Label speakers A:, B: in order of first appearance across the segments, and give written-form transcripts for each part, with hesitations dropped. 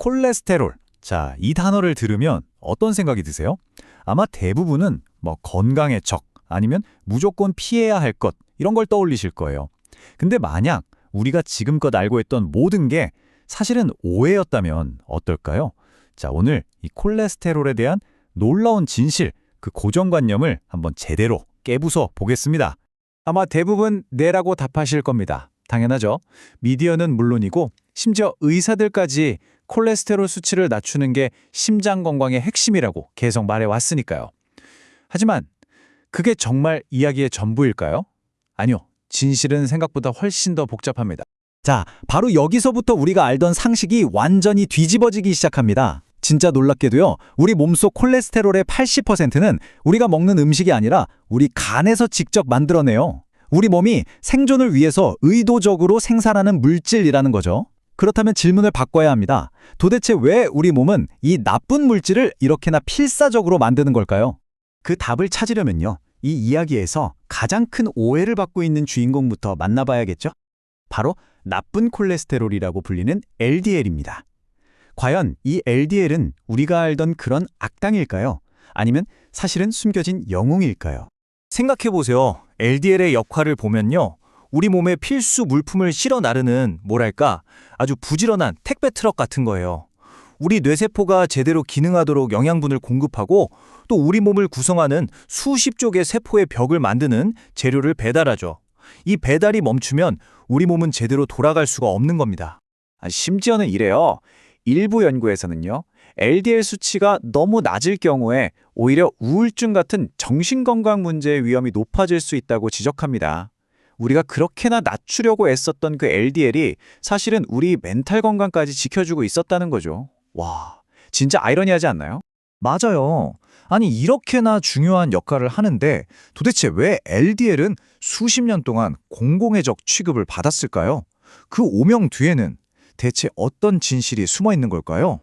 A: 콜레스테롤. 자, 이 단어를 들으면 어떤 생각이 드세요? 아마 대부분은 건강의 적, 아니면 무조건 피해야 할 것, 이런 걸 떠올리실 거예요. 근데 만약 우리가 지금껏 알고 있던 모든 게 사실은 오해였다면 어떨까요? 자, 오늘 이 콜레스테롤에 대한 놀라운 진실, 그 고정관념을 한번 제대로 깨부숴 보겠습니다. 아마 대부분 네라고 답하실 겁니다. 당연하죠. 미디어는 물론이고 심지어 의사들까지 콜레스테롤 수치를 낮추는 게 심장 건강의 핵심이라고 계속 말해왔으니까요. 하지만 그게 정말 이야기의 전부일까요? 아니요. 진실은 생각보다 훨씬 더 복잡합니다. 자, 바로 여기서부터 우리가 알던 상식이 완전히 뒤집어지기 시작합니다. 진짜 놀랍게도요, 우리 몸속 콜레스테롤의 80%는 우리가 먹는 음식이 아니라 우리 간에서 직접 만들어내요. 우리 몸이 생존을 위해서 의도적으로 생산하는 물질이라는 거죠. 그렇다면 질문을 바꿔야 합니다. 도대체 왜 우리 몸은 이 나쁜 물질을 이렇게나 필사적으로 만드는 걸까요? 그 답을 찾으려면요, 이 이야기에서 가장 큰 오해를 받고 있는 주인공부터 만나봐야겠죠? 바로 나쁜 콜레스테롤이라고 불리는 LDL입니다. 과연 이 LDL은 우리가 알던 그런 악당일까요? 아니면 사실은 숨겨진 영웅일까요? 생각해보세요. LDL의 역할을 보면요, 우리 몸에 필수 물품을 실어 나르는 뭐랄까 아주 부지런한 택배 트럭 같은 거예요. 우리 뇌세포가 제대로 기능하도록 영양분을 공급하고 또 우리 몸을 구성하는 수십 쪽의 세포의 벽을 만드는 재료를 배달하죠. 이 배달이 멈추면 우리 몸은 제대로 돌아갈 수가 없는 겁니다. 심지어는 이래요. 일부 연구에서는요, LDL 수치가 너무 낮을 경우에 오히려 우울증 같은 정신건강 문제의 위험이 높아질 수 있다고 지적합니다. 우리가 그렇게나 낮추려고 애썼던 그 LDL이 사실은 우리 멘탈 건강까지 지켜주고 있었다는 거죠. 와, 진짜 아이러니하지 않나요? 맞아요. 아니, 이렇게나 중요한 역할을 하는데 도대체 왜 LDL은 수십 년 동안 공공의 적 취급을 받았을까요? 그 오명 뒤에는 대체 어떤 진실이 숨어 있는 걸까요?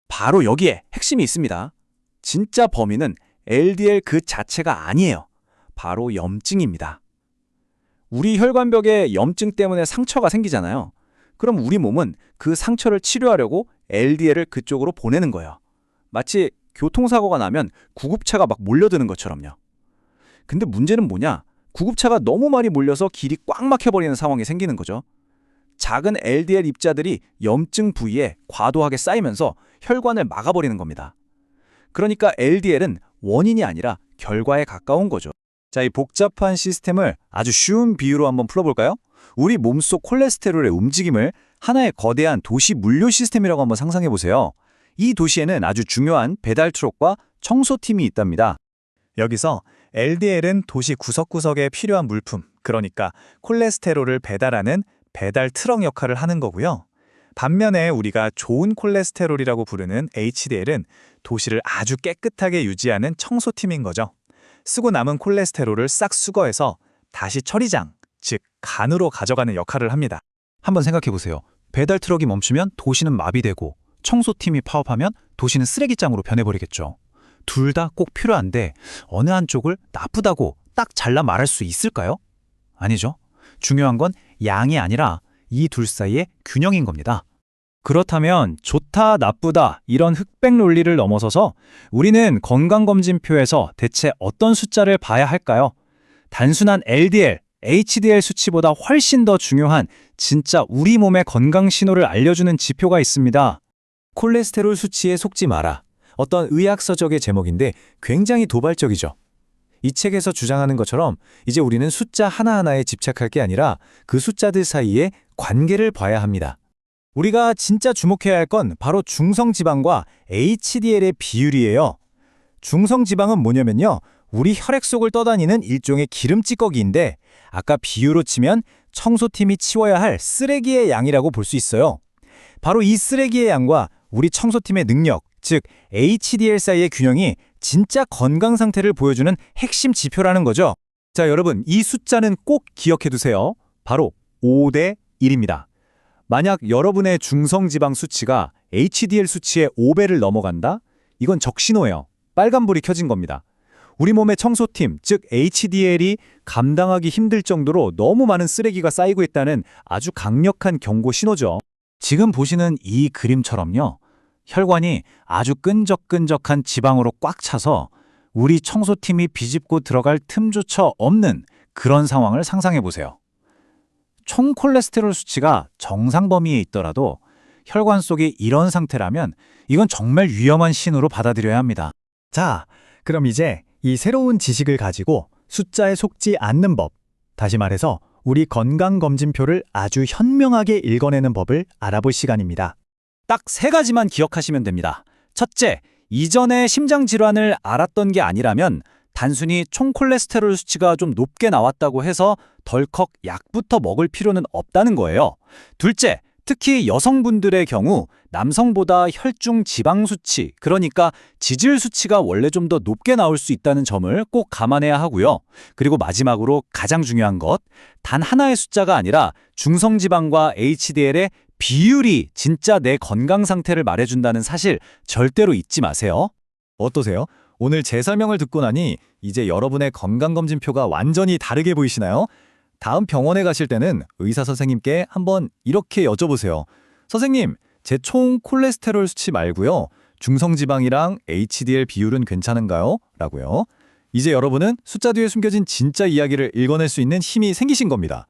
A: 바로 여기에 핵심이 있습니다. 진짜 범인은 LDL 그 자체가 아니에요. 바로 염증입니다. 우리 혈관벽에 염증 때문에 상처가 생기잖아요. 그럼 우리 몸은 그 상처를 치료하려고 LDL을 그쪽으로 보내는 거예요. 마치 교통사고가 나면 구급차가 막 몰려드는 것처럼요. 근데 문제는 뭐냐? 구급차가 너무 많이 몰려서 길이 꽉 막혀버리는 상황이 생기는 거죠. 작은 LDL 입자들이 염증 부위에 과도하게 쌓이면서 혈관을 막아버리는 겁니다. 그러니까 LDL은 원인이 아니라 결과에 가까운 거죠. 자, 이 복잡한 시스템을 아주 쉬운 비유로 한번 풀어볼까요? 우리 몸속 콜레스테롤의 움직임을 하나의 거대한 도시 물류 시스템이라고 한번 상상해보세요. 이 도시에는 아주 중요한 배달 트럭과 청소팀이 있답니다. 여기서 LDL은 도시 구석구석에 필요한 물품, 그러니까 콜레스테롤을 배달하는 배달 트럭 역할을 하는 거고요. 반면에 우리가 좋은 콜레스테롤이라고 부르는 HDL은 도시를 아주 깨끗하게 유지하는 청소팀인 거죠. 쓰고 남은 콜레스테롤을 싹 수거해서 다시 처리장, 즉 간으로 가져가는 역할을 합니다. 한번 생각해보세요. 배달 트럭이 멈추면 도시는 마비되고 청소팀이 파업하면 도시는 쓰레기장으로 변해버리겠죠. 둘 다 꼭 필요한데 어느 한쪽을 나쁘다고 딱 잘라 말할 수 있을까요? 아니죠. 중요한 건 양이 아니라 이 둘 사이의 균형인 겁니다. 그렇다면 좋다, 나쁘다 이런 흑백 논리를 넘어서서 우리는 건강검진표에서 대체 어떤 숫자를 봐야 할까요? 단순한 LDL, HDL 수치보다 훨씬 더 중요한 진짜 우리 몸의 건강 신호를 알려주는 지표가 있습니다. 콜레스테롤 수치에 속지 마라. 어떤 의학서적의 제목인데 굉장히 도발적이죠. 이 책에서 주장하는 것처럼 이제 우리는 숫자 하나하나에 집착할 게 아니라 그 숫자들 사이의 관계를 봐야 합니다. 우리가 진짜 주목해야 할 건 바로 중성지방과 HDL의 비율이에요. 중성지방은 뭐냐면요, 우리 혈액 속을 떠다니는 일종의 기름 찌꺼기인데 아까 비유로 치면 청소팀이 치워야 할 쓰레기의 양이라고 볼 수 있어요. 바로 이 쓰레기의 양과 우리 청소팀의 능력, 즉 HDL 사이의 균형이 진짜 건강 상태를 보여주는 핵심 지표라는 거죠. 자, 여러분, 이 숫자는 꼭 기억해두세요. 바로 5대 1입니다. 만약 여러분의 중성지방 수치가 HDL 수치의 5배를 넘어간다? 이건 적신호예요. 빨간불이 켜진 겁니다. 우리 몸의 청소팀, 즉 HDL이 감당하기 힘들 정도로 너무 많은 쓰레기가 쌓이고 있다는 아주 강력한 경고 신호죠. 지금 보시는 이 그림처럼요, 혈관이 아주 끈적끈적한 지방으로 꽉 차서 우리 청소팀이 비집고 들어갈 틈조차 없는 그런 상황을 상상해 보세요. 총 콜레스테롤 수치가 정상 범위에 있더라도 혈관 속이 이런 상태라면 이건 정말 위험한 신호로 받아들여야 합니다.
B: 자, 그럼 이제 이 새로운 지식을 가지고 숫자에 속지 않는 법, 다시 말해서 우리 건강검진표를 아주 현명하게 읽어내는 법을 알아볼 시간입니다.
A: 딱 세 가지만 기억하시면 됩니다. 첫째, 이전에 심장 질환을 알았던 게 아니라면 단순히 총 콜레스테롤 수치가 좀 높게 나왔다고 해서 덜컥 약부터 먹을 필요는 없다는 거예요. 둘째, 특히 여성분들의 경우 남성보다 혈중 지방 수치, 그러니까 지질 수치가 원래 좀 더 높게 나올 수 있다는 점을 꼭 감안해야 하고요. 그리고 마지막으로 가장 중요한 것, 단 하나의 숫자가 아니라 중성지방과 HDL의 비율이 진짜 내 건강 상태를 말해준다는 사실 절대로 잊지 마세요.
B: 어떠세요? 오늘 제 설명을 듣고 나니 이제 여러분의 건강검진표가 완전히 다르게 보이시나요? 다음 병원에 가실 때는 의사 선생님께 한번 이렇게 여쭤보세요. 선생님, 제 총 콜레스테롤 수치 말고요. 중성지방이랑 HDL 비율은 괜찮은가요? 라고요. 이제 여러분은 숫자 뒤에 숨겨진 진짜 이야기를 읽어낼 수 있는 힘이 생기신 겁니다.